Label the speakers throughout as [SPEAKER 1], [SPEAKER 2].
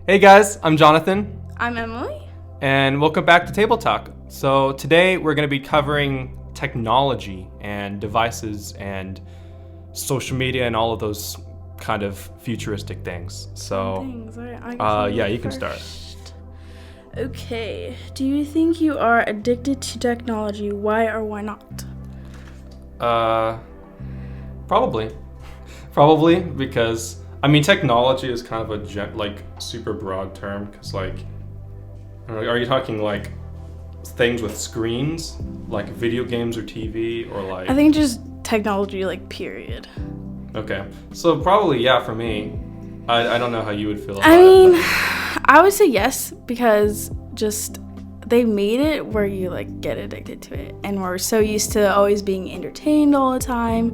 [SPEAKER 1] Hey guys, I'm Jonathan,
[SPEAKER 2] I'm Emily.
[SPEAKER 1] and welcome back to Table Talk. So today we're going to be covering technology and devices and social media and all of those kind of futuristic things. So,
[SPEAKER 2] Things. All right, I guess I'll
[SPEAKER 1] yeah,
[SPEAKER 2] go
[SPEAKER 1] you can start.
[SPEAKER 2] first. Okay. Do you think you are addicted to technology? Why or why not?
[SPEAKER 1] Probably. Probably because, I mean, technology is kind of a super broad term because, like, I don't know, are you talking like things with screens, like video games or TV, or like...
[SPEAKER 2] I think just technology, like, period.
[SPEAKER 1] Okay, so probably, yeah, for me. I don't know how you would feel about
[SPEAKER 2] I mean,
[SPEAKER 1] it.
[SPEAKER 2] I would say yes because just they made it where you like get addicted to it, and we're so used to always being entertained all the time.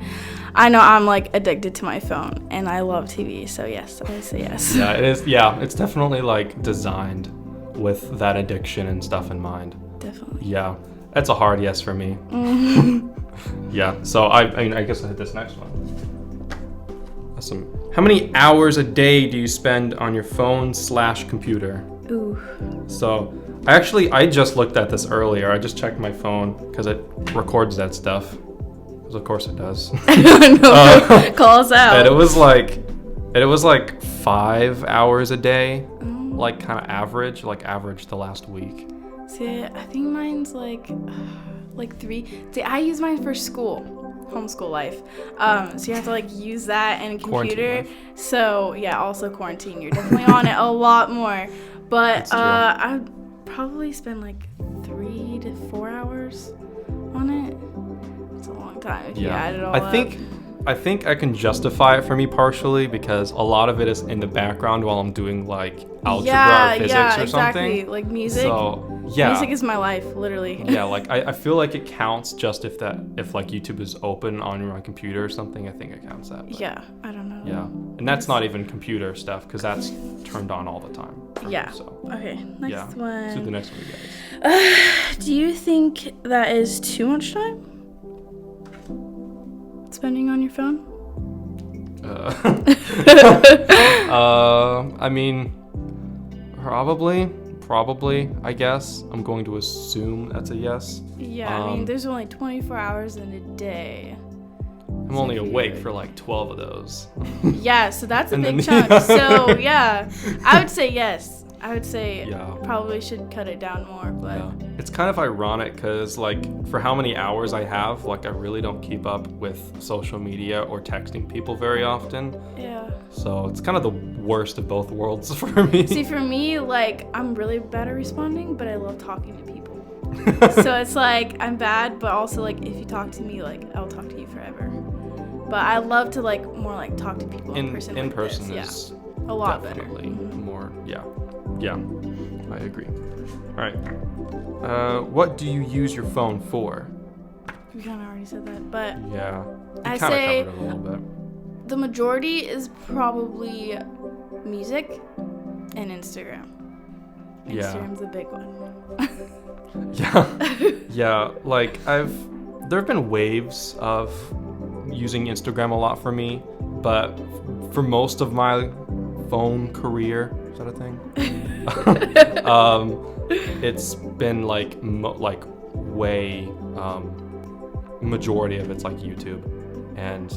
[SPEAKER 2] I know I'm like addicted to my phone, and I love TV, so yes, I would say yes.
[SPEAKER 1] Yeah, it is. Yeah, it's definitely like designed with that addiction and stuff in mind.
[SPEAKER 2] Definitely.
[SPEAKER 1] Yeah, that's a hard yes for me. Yeah, so I mean, I guess I'll hit this next one. Awesome. How many hours a day do you spend on your phone/computer?
[SPEAKER 2] Ooh.
[SPEAKER 1] So I just looked at this earlier. I just checked my phone because it records that stuff. 'Cause of course it does.
[SPEAKER 2] No, call us out.
[SPEAKER 1] And it was like 5 hours a day, like kind of average the last week.
[SPEAKER 2] See, I think mine's like 3. See, I use mine for school, homeschool life. So you have to like use that and a computer.
[SPEAKER 1] Quarantine
[SPEAKER 2] So yeah, also quarantine. You're definitely on it a lot more. But
[SPEAKER 1] That's true.
[SPEAKER 2] I'd probably spend like 3 to 4 hours on it. It's a long time if you add it all up.
[SPEAKER 1] I think I can justify it for me partially because a lot of it is in the background while I'm doing like algebra or physics or
[SPEAKER 2] exactly.
[SPEAKER 1] something.
[SPEAKER 2] Like music.
[SPEAKER 1] So yeah.
[SPEAKER 2] Music is my life, literally.
[SPEAKER 1] Yeah, like I feel like it counts just if like YouTube is open on your computer or something. I think it counts that. But
[SPEAKER 2] Yeah, I don't know.
[SPEAKER 1] yeah, and that's not even computer stuff because that's turned on all the time.
[SPEAKER 2] Yeah.
[SPEAKER 1] So
[SPEAKER 2] Okay, next one.
[SPEAKER 1] to the next one, you guys.
[SPEAKER 2] Do you think that is too much time spending on your phone?
[SPEAKER 1] I mean, probably. I guess I'm going to assume that's a yes.
[SPEAKER 2] Yeah, I mean, there's only 24 hours in a day.
[SPEAKER 1] I'm
[SPEAKER 2] So
[SPEAKER 1] only
[SPEAKER 2] if you-
[SPEAKER 1] awake for like 12 of those.
[SPEAKER 2] Yeah, so that's a
[SPEAKER 1] And
[SPEAKER 2] big
[SPEAKER 1] then-
[SPEAKER 2] chunk. So yeah, I would say yes. I would say
[SPEAKER 1] Yeah.
[SPEAKER 2] probably should cut it down more, but
[SPEAKER 1] Yeah. It's kind of ironic because, like, for how many hours I have, like, I really don't keep up with social media or texting people very often.
[SPEAKER 2] yeah.
[SPEAKER 1] So it's kind of the worst of both worlds for me.
[SPEAKER 2] See, for me, like, I'm really bad at responding, but I love talking to people. So it's like I'm bad, but also like if you talk to me, like I'll talk to you forever. But I love to like more like talk to people in person.
[SPEAKER 1] in
[SPEAKER 2] like
[SPEAKER 1] person
[SPEAKER 2] this.
[SPEAKER 1] is
[SPEAKER 2] Yeah, a lot
[SPEAKER 1] definitely
[SPEAKER 2] better.
[SPEAKER 1] more. Yeah, I agree. All right. What do you use your phone for?
[SPEAKER 2] We kind of already said that, but
[SPEAKER 1] Yeah,
[SPEAKER 2] I
[SPEAKER 1] we kind
[SPEAKER 2] say-
[SPEAKER 1] of covered it a little bit.
[SPEAKER 2] the majority is probably music and Instagram.
[SPEAKER 1] Yeah.
[SPEAKER 2] Instagram's a big one.
[SPEAKER 1] Yeah. Like there have been waves of using Instagram a lot for me, but for most of my phone career, is that a thing? It's been like majority of it's like YouTube, and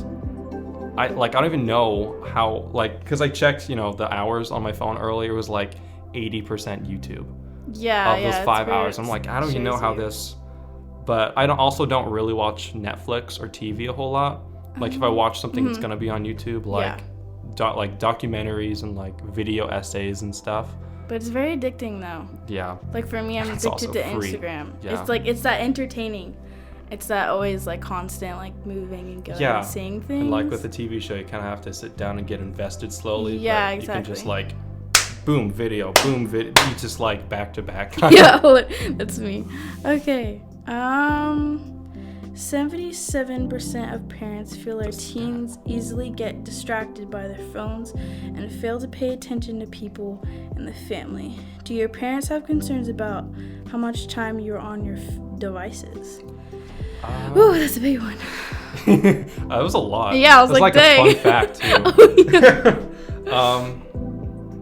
[SPEAKER 1] I don't even know how, like, because I checked the hours on my phone earlier. It was like 80% YouTube
[SPEAKER 2] Yeah,
[SPEAKER 1] of
[SPEAKER 2] yeah.
[SPEAKER 1] those
[SPEAKER 2] it's
[SPEAKER 1] 5
[SPEAKER 2] where
[SPEAKER 1] hours. I'm like, I don't even know
[SPEAKER 2] shows
[SPEAKER 1] how
[SPEAKER 2] you.
[SPEAKER 1] this, but I also don't really watch Netflix or TV a whole lot. Like if I watch something that's gonna be on YouTube, like like documentaries and like video essays and stuff.
[SPEAKER 2] But it's very addicting though.
[SPEAKER 1] Yeah.
[SPEAKER 2] Like for me, I'm
[SPEAKER 1] It's
[SPEAKER 2] addicted
[SPEAKER 1] also
[SPEAKER 2] to
[SPEAKER 1] free.
[SPEAKER 2] Instagram.
[SPEAKER 1] Yeah.
[SPEAKER 2] It's like it's that entertaining. It's that always like constant like moving and going
[SPEAKER 1] Yeah.
[SPEAKER 2] and seeing things.
[SPEAKER 1] And like with the TV show, you kind of have to sit down and get invested slowly.
[SPEAKER 2] Yeah,
[SPEAKER 1] but you can just
[SPEAKER 2] exactly.
[SPEAKER 1] like, boom, video, you just like back to back.
[SPEAKER 2] Yeah, that's me. Okay. 77% of parents feel their teens easily get distracted by their phones and fail to pay attention to people in the family. Do your parents have concerns about how much time you're on your devices? Ooh, that's a big one.
[SPEAKER 1] That was a lot.
[SPEAKER 2] Yeah, I was
[SPEAKER 1] That's
[SPEAKER 2] like,
[SPEAKER 1] a fun
[SPEAKER 2] dang.
[SPEAKER 1] fact too.
[SPEAKER 2] Oh,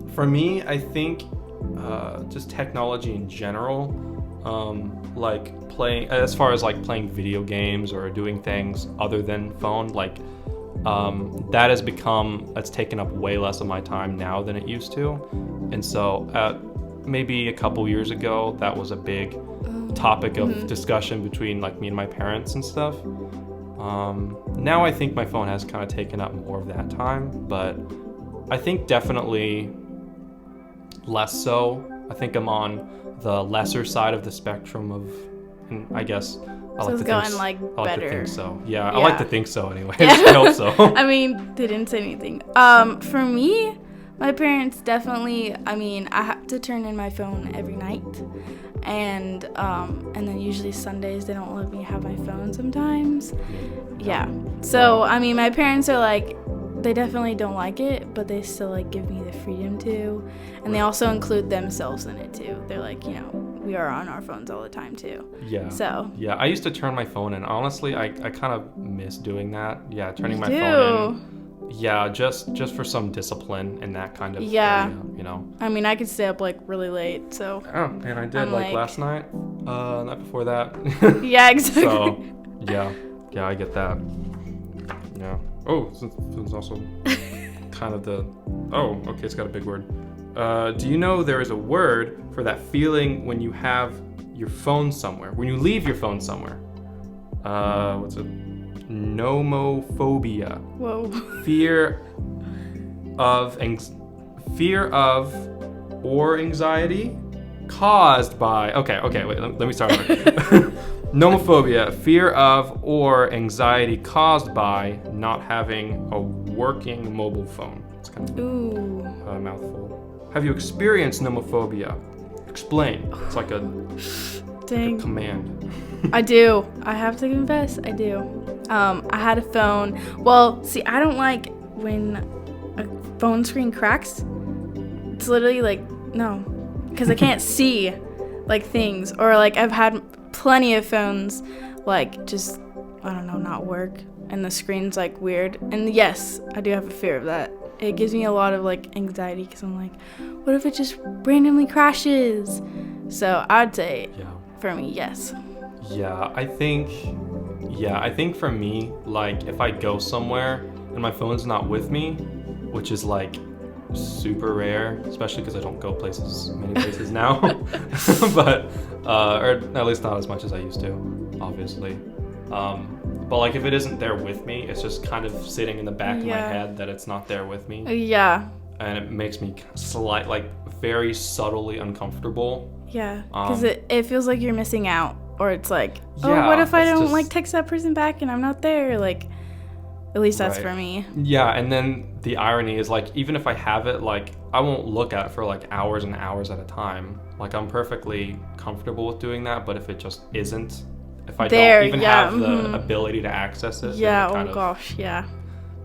[SPEAKER 2] yeah.
[SPEAKER 1] For me, I think just technology in general, like playing, as far as like playing video games or doing things other than phone, like that has become, that's taken up way less of my time now than it used to. And so maybe a couple years ago, that was a big topic of discussion between like me and my parents and stuff. Now I think my phone has kind of taken up more of that time, but I think definitely less so. I think I'm on the lesser side of the spectrum of, and I guess I
[SPEAKER 2] So
[SPEAKER 1] like
[SPEAKER 2] it's
[SPEAKER 1] to
[SPEAKER 2] going
[SPEAKER 1] think,
[SPEAKER 2] like
[SPEAKER 1] I like to
[SPEAKER 2] better.
[SPEAKER 1] think so. Yeah, I
[SPEAKER 2] Yeah.
[SPEAKER 1] like to think so anyway. I hope so.
[SPEAKER 2] I mean, they didn't say anything. For me, my parents definitely, I mean, I have to turn in my phone every night. And then usually Sundays they don't let me have my phone sometimes. Yeah. So, I mean, my parents are like, they definitely don't like it, but they still like give me the freedom to. And they also include themselves in it too. They're like, you know, we are on our phones all the time too.
[SPEAKER 1] Yeah.
[SPEAKER 2] So.
[SPEAKER 1] Yeah, I used to turn my phone in. Honestly, I kind of miss doing that. Yeah, turning
[SPEAKER 2] You
[SPEAKER 1] my
[SPEAKER 2] do.
[SPEAKER 1] phone in. Yeah, just for some discipline in that kind of area, you know.
[SPEAKER 2] I mean, I could stay up like really late, so.
[SPEAKER 1] Oh, and I did
[SPEAKER 2] I'm
[SPEAKER 1] like
[SPEAKER 2] like-
[SPEAKER 1] last night, night before that.
[SPEAKER 2] Yeah, exactly.
[SPEAKER 1] So, yeah, I get that. Yeah. Oh, it's also kind of the. Oh, okay, it's got a big word. Do you know there is a word for that feeling when you have your phone somewhere? When you leave your phone somewhere? What's it? Nomophobia.
[SPEAKER 2] Whoa.
[SPEAKER 1] Fear of or anxiety caused by. Okay, wait. Let me start over. Nomophobia, fear of or anxiety caused by not having a working mobile phone. It's kind of
[SPEAKER 2] Ooh.
[SPEAKER 1] a mouthful. Have you experienced nomophobia? Explain. It's like a
[SPEAKER 2] Dang.
[SPEAKER 1] command.
[SPEAKER 2] I do. I have to confess, I do. I had a phone. Well, see, I don't like when a phone screen cracks. It's literally like, no. Because I can't see, like, things. Or, like, I've had plenty of phones, like, just, I don't know, not work. And the screen's, like, weird. And yes, I do have a fear of that. It gives me a lot of, like, anxiety because I'm like, what if it just randomly crashes? So I'd say,
[SPEAKER 1] Yeah.
[SPEAKER 2] for me, yes.
[SPEAKER 1] Yeah, I think for me, like if I go somewhere and my phone's not with me, which is like super rare, especially because I don't go many places now, but or at least not as much as I used to, obviously. But like if it isn't there with me, it's just kind of sitting in the back of my
[SPEAKER 2] Yeah.
[SPEAKER 1] head that it's not there with me,
[SPEAKER 2] Yeah.
[SPEAKER 1] and it makes me very subtly uncomfortable.
[SPEAKER 2] Yeah, because it feels like you're missing out, or it's like, oh,
[SPEAKER 1] Yeah,
[SPEAKER 2] what if I
[SPEAKER 1] it's
[SPEAKER 2] don't
[SPEAKER 1] just-
[SPEAKER 2] like text that person back and I'm not there? Like, at least that's
[SPEAKER 1] Right.
[SPEAKER 2] for me.
[SPEAKER 1] Yeah, and then the irony is like even if I have it, like I won't look at it for like hours and hours at a time. Like I'm perfectly comfortable with doing that, but if it just isn't, if I
[SPEAKER 2] There,
[SPEAKER 1] don't even
[SPEAKER 2] yeah,
[SPEAKER 1] have the
[SPEAKER 2] mhm.
[SPEAKER 1] ability to access it, then
[SPEAKER 2] Yeah.
[SPEAKER 1] it kind
[SPEAKER 2] Oh
[SPEAKER 1] of,
[SPEAKER 2] gosh. Yeah.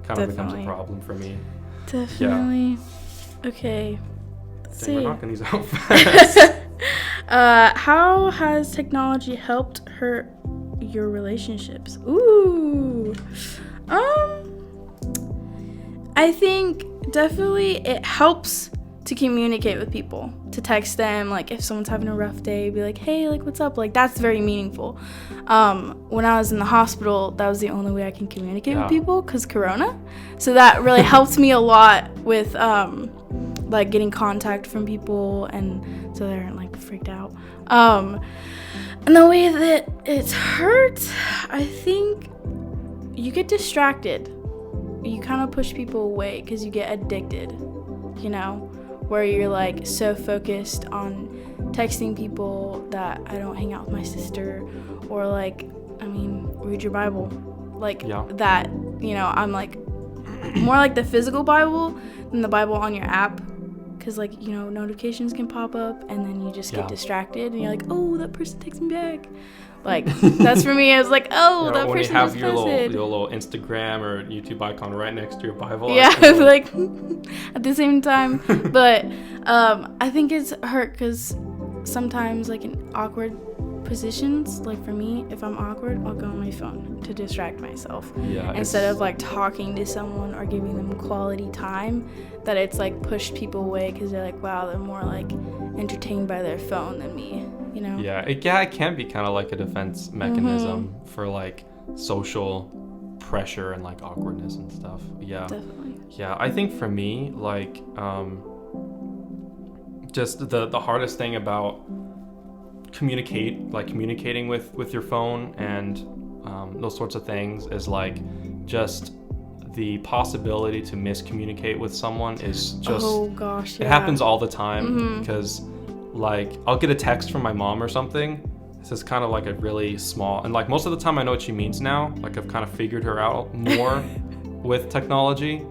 [SPEAKER 1] kind of becomes a
[SPEAKER 2] definitely.
[SPEAKER 1] problem for me.
[SPEAKER 2] Definitely. Okay. Let's
[SPEAKER 1] Dang, we're
[SPEAKER 2] see.
[SPEAKER 1] knocking these out fast.
[SPEAKER 2] How has technology helped hurt your relationships? Ooh. I think definitely it helps to communicate with people, to text them, like if someone's having a rough day, be like, hey, like what's up? Like that's very meaningful. When I was in the hospital, that was the only way I can communicate with
[SPEAKER 1] Yeah.
[SPEAKER 2] people because Corona. So that really helped me a lot with like getting contact from people, and so they aren't like freaked out. And the way that it's hurt, I think you get distracted. You kind of push people away because you get addicted, you know, where you're like so focused on texting people that I don't hang out with my sister, or like, I mean, read your Bible. Like
[SPEAKER 1] Yeah.
[SPEAKER 2] that, you know, I'm like more like the physical Bible than the Bible on your app. Because, like, you know, notifications can pop up and then you just
[SPEAKER 1] Yeah.
[SPEAKER 2] get distracted and you're like, oh, that person texted me back. Like, that's for me. I was like, oh,
[SPEAKER 1] You know,
[SPEAKER 2] that
[SPEAKER 1] when you
[SPEAKER 2] person
[SPEAKER 1] have
[SPEAKER 2] just
[SPEAKER 1] your
[SPEAKER 2] posted.
[SPEAKER 1] little Instagram or YouTube icon right next to your Bible. I
[SPEAKER 2] Yeah,
[SPEAKER 1] feel like-
[SPEAKER 2] like, at the same time. But I think it's hurt because sometimes, like, in awkward positions, like for me, if I'm awkward, I'll go on my phone to distract myself.
[SPEAKER 1] Yeah.
[SPEAKER 2] Instead of like talking to someone or giving them quality time, that it's like pushed people away because they're like, wow, they're more like entertained by their phone than me, you know?
[SPEAKER 1] Yeah, it can be kind of like a defense mechanism for like social pressure and like awkwardness and stuff. Yeah.
[SPEAKER 2] Definitely.
[SPEAKER 1] Yeah, I think for me, like, just the hardest thing about communicating with your phone and those sorts of things is like just the possibility to miscommunicate with someone is just,
[SPEAKER 2] oh gosh, yeah.
[SPEAKER 1] it happens all the time because like I'll get a text from my mom or something. This is kind of like a really small, and like most of the time I know what she means now. Like I've kind of figured her out more with technology,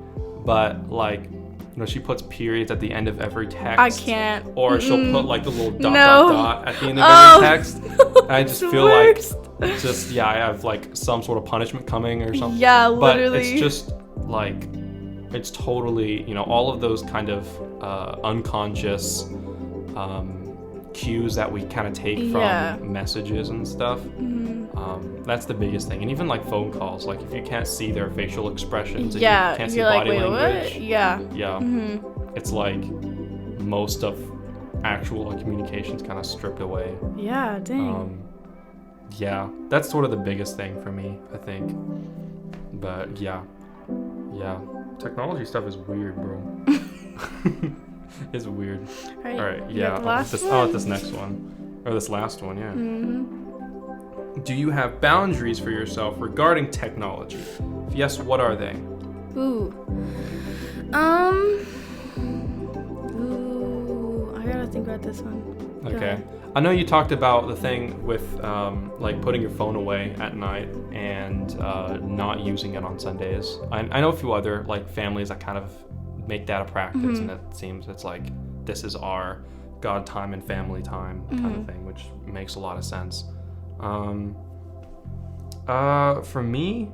[SPEAKER 1] but like, you know, she puts periods at the end of every text.
[SPEAKER 2] I can't.
[SPEAKER 1] Or she'll put like the little dot
[SPEAKER 2] No.
[SPEAKER 1] dot at the end of every text. And I just feel
[SPEAKER 2] worst.
[SPEAKER 1] like I have like some sort of punishment coming or something.
[SPEAKER 2] Yeah,
[SPEAKER 1] But
[SPEAKER 2] literally.
[SPEAKER 1] it's just like, it's totally, you know, all of those kind of unconscious cues that we kind of take from messages and stuff. That's the biggest thing. And even like phone calls, like if you can't see their facial expressions, and you can't see
[SPEAKER 2] you're like,
[SPEAKER 1] body
[SPEAKER 2] wait,
[SPEAKER 1] language.
[SPEAKER 2] what? Yeah.
[SPEAKER 1] Yeah. It's like most of actual communication's kind of stripped away.
[SPEAKER 2] Yeah, dang.
[SPEAKER 1] Yeah, that's sort of the biggest thing for me, I think. But yeah, technology stuff is weird, bro. It's weird. All right, yeah. I'll hit this next one, or this last one, yeah. Do you have boundaries for yourself regarding technology? If yes, what are they?
[SPEAKER 2] Ooh, I gotta think about this one. Go
[SPEAKER 1] Okay.
[SPEAKER 2] ahead.
[SPEAKER 1] I know you talked about the thing with like putting your phone away at night and not using it on Sundays. I know a few other like families that kind of make that a practice, and it seems it's like this is our God time and family time kind of thing, which makes a lot of sense. For me,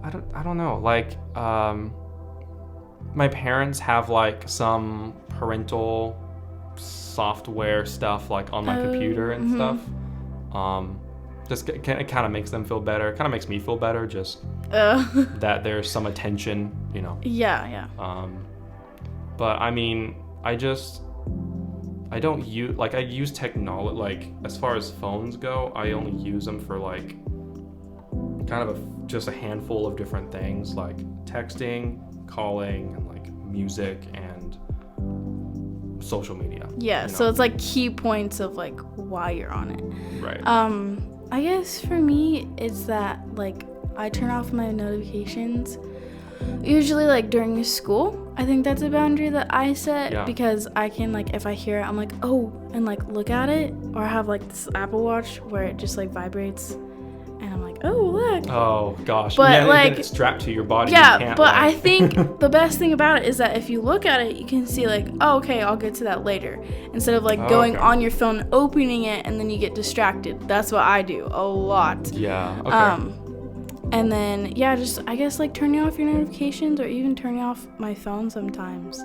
[SPEAKER 1] I don't know. Like, my parents have like some parental software stuff like on my computer and stuff. Just it kind of makes them feel better. It kind of makes me feel better just that there's some attention, you know.
[SPEAKER 2] Yeah.
[SPEAKER 1] But I mean, I don't use, like, I use technology, like, as far as phones go, I only use them for, like, kind of just a handful of different things, like texting, calling, and, like, music, and social media.
[SPEAKER 2] Yeah, so it's, like, key points of, like, why you're on it.
[SPEAKER 1] Right.
[SPEAKER 2] I guess for me, it's that, like, I turn off my notifications usually like during school. I think that's a boundary that I set because I can, like, if I hear it, I'm like, oh, and like look at it, or I have like this Apple Watch where it just like vibrates and I'm like, oh, look.
[SPEAKER 1] Oh gosh.
[SPEAKER 2] But
[SPEAKER 1] yeah,
[SPEAKER 2] like
[SPEAKER 1] it's strapped to your body.
[SPEAKER 2] Yeah,
[SPEAKER 1] you can't,
[SPEAKER 2] but
[SPEAKER 1] like...
[SPEAKER 2] I think the best thing about it is that if you look at it, you can see like, oh, okay, I'll get to that later, instead of like going on your phone, opening it, and then you get distracted. That's what I do a lot.
[SPEAKER 1] Yeah. Okay.
[SPEAKER 2] And then, yeah, just, I guess, like, turning off your notifications or even turning off my phone sometimes.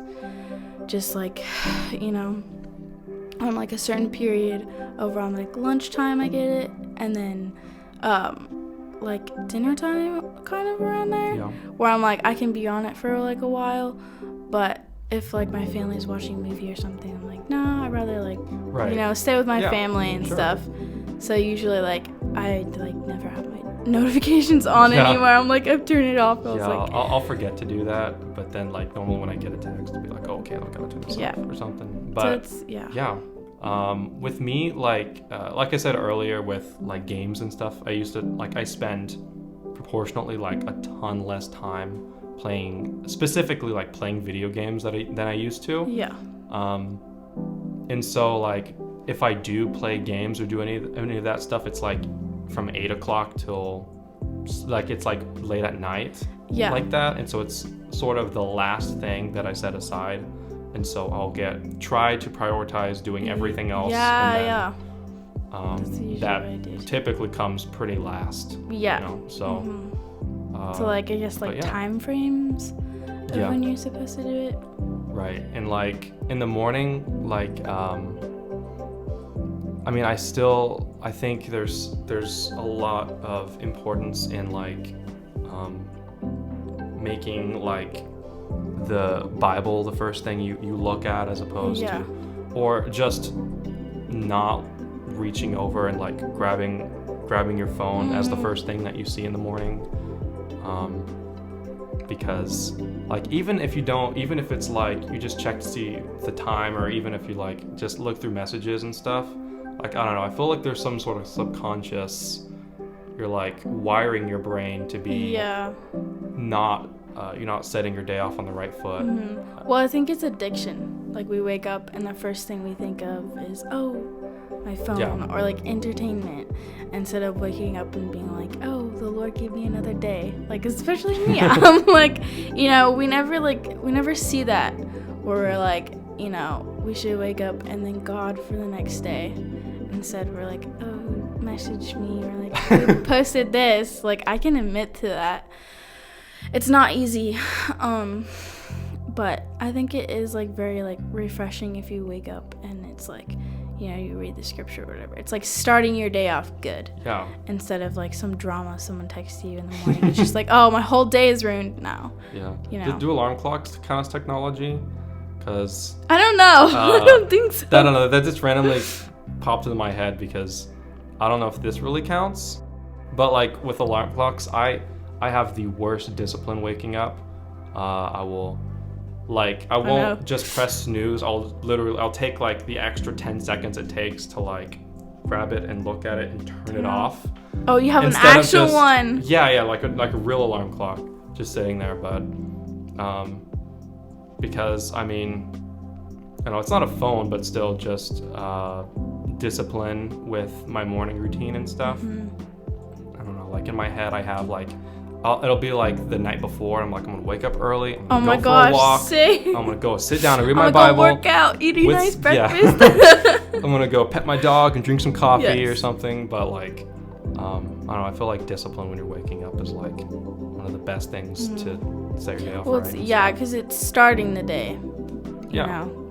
[SPEAKER 2] Just, like, you know, on, like, a certain period over on, like, lunchtime, I get it. And then, like, dinner time, kind of around there.
[SPEAKER 1] Yeah.
[SPEAKER 2] Where I'm, like, I can be on it for, like, a while. But if, like, my family's watching a movie or something, I'm like, nah, I'd rather, like, you know, stay with my family and stuff. So usually, like, I, like, never have my notifications on anymore. I'm like, I've turned it off.
[SPEAKER 1] I'll forget to do that, but then, like, normally when I get a text, I'll be like, oh, okay, I've got to turn this off or something. But
[SPEAKER 2] so
[SPEAKER 1] with me, like I said earlier, with like games and stuff, I used to, like, I spend proportionately like a ton less time specifically playing video games than I used to.
[SPEAKER 2] Yeah.
[SPEAKER 1] And so, like, if I do play games or do any of that stuff, it's like from 8 o'clock till, like, it's like late at night, like that. And so it's sort of the last thing that I set aside, and so I'll try to prioritize doing everything else. That typically comes pretty last. You know? So
[SPEAKER 2] so, like, I guess, like, time frames of when you're supposed to do it.
[SPEAKER 1] Right. And, like, in the morning, like, I mean, I think there's a lot of importance in like making like the Bible the first thing you look at, as opposed to, or just not reaching over and like grabbing your phone as the first thing that you see in the morning. Because like even if it's like you just check to see the time, or even if you like just look through messages and stuff, like I don't know, I feel like there's some sort of subconscious, you're like wiring your brain to be not you're not setting your day off on the right foot.
[SPEAKER 2] Well, I think it's addiction. Like we wake up and the first thing we think of is, oh, my phone, or like entertainment, instead of waking up and being like, oh, the Lord gave me another day. Like, especially me, I'm like, you know, we never see that where we're like, you know, we should wake up and thank God for the next day. Instead we're like, oh, message me, or like, who posted this. Like, I can admit to that. It's not easy, but I think it is like very like refreshing if you wake up and it's like, you know, you read the scripture or whatever. It's like starting your day off good. Yeah. Instead of like some drama, someone texts you in the morning. It's just like, oh, my whole day is ruined now. Yeah.
[SPEAKER 1] You know. Do alarm clocks count as technology? Because
[SPEAKER 2] I don't know. I don't think so.
[SPEAKER 1] I don't know. That just randomly popped into my head because I don't know if this really counts. But like with alarm clocks, I have the worst discipline waking up. I won't just press snooze. I'll take like the extra 10 seconds it takes to like grab it and look at it and turn it off.
[SPEAKER 2] Oh, you have an actual one.
[SPEAKER 1] Yeah, like a real alarm clock just sitting there. But because I mean, you know, it's not a phone, but still just discipline with my morning routine and stuff. I don't know, like in my head I have like, it'll be like the night before. I'm gonna wake up early. I'm gonna go for a walk.
[SPEAKER 2] Same.
[SPEAKER 1] I'm gonna go sit down and read my Bible.
[SPEAKER 2] I'm gonna go work out, eat a nice breakfast.
[SPEAKER 1] I'm gonna go pet my dog and drink some coffee or something. But like, I don't know. I feel like discipline when you're waking up is like one of the best things to set your day off.
[SPEAKER 2] Well, because it's starting the day. You know,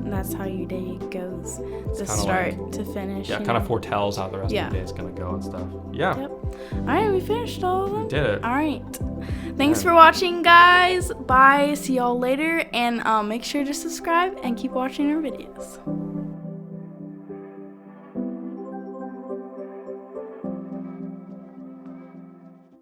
[SPEAKER 2] that's how your day goes. The start to finish.
[SPEAKER 1] Yeah, kind of foretells how the rest of the day is gonna go and stuff. Yeah.
[SPEAKER 2] Yep. All right, we finished all of them.
[SPEAKER 1] We did it.
[SPEAKER 2] All right. Thanks for watching, guys. Bye. See y'all later, and make sure to subscribe and keep watching our videos.